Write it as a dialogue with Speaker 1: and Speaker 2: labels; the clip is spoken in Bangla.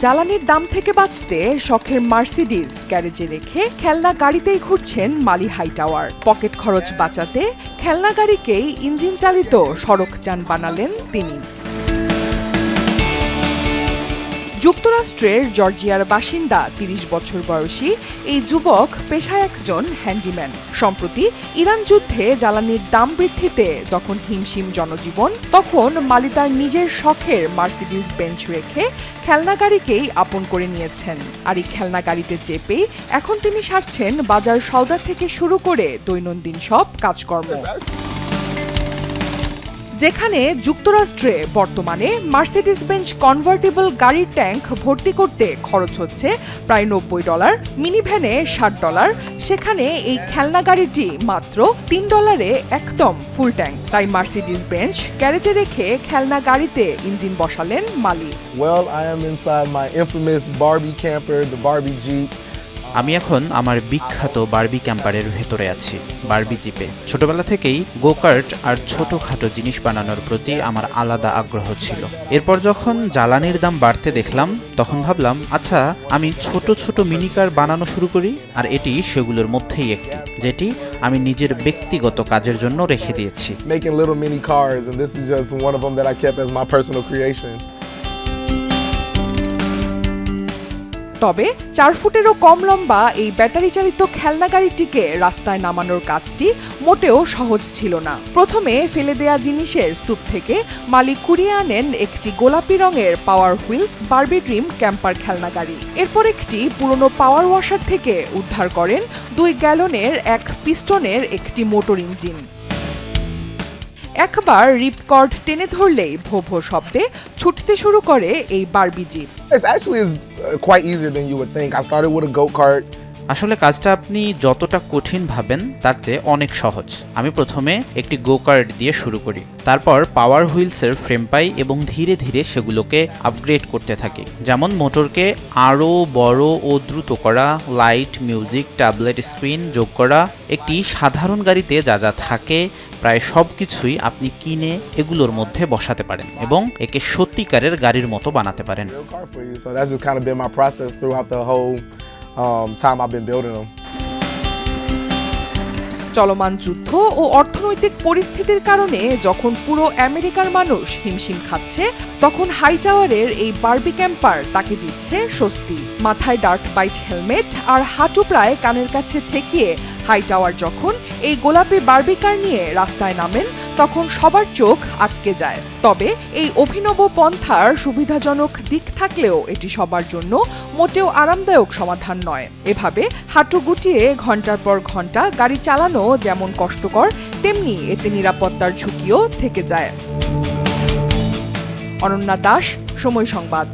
Speaker 1: জ্বালানির দাম থেকে বাঁচতে শখের মার্সিডিজ গ্যারেজে রেখে খেলনা গাড়িতেই ঘুরছেন মালি হাইটাওয়ার। পকেট খরচ বাঁচাতে খেলনা গাড়িকেই ইঞ্জিন চালিত সড়কযান বানালেন তিনি। যুক্তরাষ্ট্রের জর্জিয়ার বাসিন্দা ৩০ বছর বয়সী এই যুবক পেশায় একজন হ্যান্ডিম্যান। সম্প্রতি ইরান যুদ্ধে জ্বালানির দাম বৃদ্ধিতে যখন হিমশিম জনজীবন, তখন মালি তার নিজের শখের মার্সিডিজ বেঞ্চ রেখে খেলনা গাড়িকেই আপন করে নিয়েছেন। আর এই খেলনা গাড়িতে চেপেই এখন তিনি সারছেন বাজার সওদা থেকে শুরু করে দৈনন্দিন সব কাজকর্ম। যেখানে যুক্তরাষ্ট্রে বর্তমানে মার্সিডিজ বেঞ্চ কনভার্টেবল গাড়ির ট্যাঙ্ক ভর্তি করতে খরচ হচ্ছে প্রায় $90, মিনিভ্যানে $60, সেখানে এই খেলনা গাড়িটি মাত্র $3 একদম ফুল ট্যাঙ্ক। তাই মার্সিডিজ বেঞ্চ গ্যারেজে রেখে খেলনা গাড়িতে ইঞ্জিন বসালেন মালি।
Speaker 2: Well, I am inside my infamous Barbie camper, the Barbie Jeep.
Speaker 3: আমি এখন আমার বিখ্যাত বারবি ক্যাম্পারের ভেতরে আছি, বারবি জিপে। ছোটবেলা থেকেই গোকার্ট আর ছোটখাটো জিনিস বানানোর প্রতি আমার আলাদা আগ্রহ ছিল। এরপর যখন জ্বালানির দাম বাড়তে দেখলাম, তখন ভাবলাম আচ্ছা আমি ছোট ছোট মিনি কার বানানো শুরু করি। আর এটি সেগুলোর মধ্যেই একটি, যেটি আমি নিজের ব্যক্তিগত কাজের জন্য রেখে দিয়েছি।
Speaker 2: Making little mini cars, and this is just one of them that I kept as my personal creation.
Speaker 1: তবে 4 ফুটেরও কম লম্বা এই ব্যাটারি চালিত খেলনা গাড়িটিকে রাস্তায় নামানোর কাজটি মোটেও সহজ ছিল না। প্রথমে ফেলে দেয়া জিনিসের স্তূপ থেকে মালিক কুড়িয়ে আনেন একটি গোলাপি রঙের পাওয়ার হুইলস বারবি ড্রিম ক্যাম্পার খেলনা গাড়ি। এরপর একটি পুরনো পাওয়ার ওয়াশার থেকে উদ্ধার করেন 2 গ্যালনের এক পিস্টনের একটি মোটর ইঞ্জিন। একবার রিপকর্ড টেনে ধরলেই ভো ভো শব্দে ছুটতে শুরু করে এই Barbie jeep.
Speaker 2: It's actually quite easier than you would think. I started with a go-kart.
Speaker 3: আসলে কাজটা আপনি যতটা কঠিন ভাবেন তার চেয়ে অনেক সহজ। আমি প্রথমে একটি গোকার্ট দিয়ে শুরু করি, তারপর পাওয়ার হুইলসের ফ্রেম পাই এবং ধীরে ধীরে সেগুলোকে আপগ্রেড করতে থাকি। যেমন মোটরকে আরও বড় ও দ্রুত করা, লাইট, মিউজিক, ট্যাবলেট স্ক্রিন যোগ করা। একটি সাধারণ গাড়িতে যা যা থাকে প্রায় সব কিছুই আপনি কিনে এগুলোর মধ্যে বসাতে পারেন এবং একে সত্যিকারের গাড়ির মতো বানাতে পারেন।
Speaker 2: So that's just kind of been my process throughout the whole time I've been building them.
Speaker 1: চলমান যুদ্ধ ও অর্থনৈতিক পরিস্থিতির কারণে যখন পুরো আমেরিকার মানুষ হিমশিম খাচ্ছে, তখন হাইটাওয়ারের এই বারবি ক্যাম্পার তাকে দিচ্ছে স্বস্তি। মাথায় ডার্ট বাইট হেলমেট আর হাঁটু প্রায় কানের কাছে ঠেকিয়ে হাইটাওয়ার যখন এই গোলাপি বারবি কার নিয়ে রাস্তায় নামেন, তখন সবার চোখ আটকে যায়। তবে এই অভিনব পন্থার সুবিধাজনক দিক থাকলেও এটি সবার জন্য মোটেও আরামদায়ক সমাধান নয়। এভাবে হাঁটু গুটিয়ে ঘন্টার পর ঘন্টা গাড়ি চালানো যেমন কষ্টকর, তেমনি এতে নিরাপত্তার ঝুঁকিও থেকে যায়। অনন্যা দাস, সময় সংবাদ।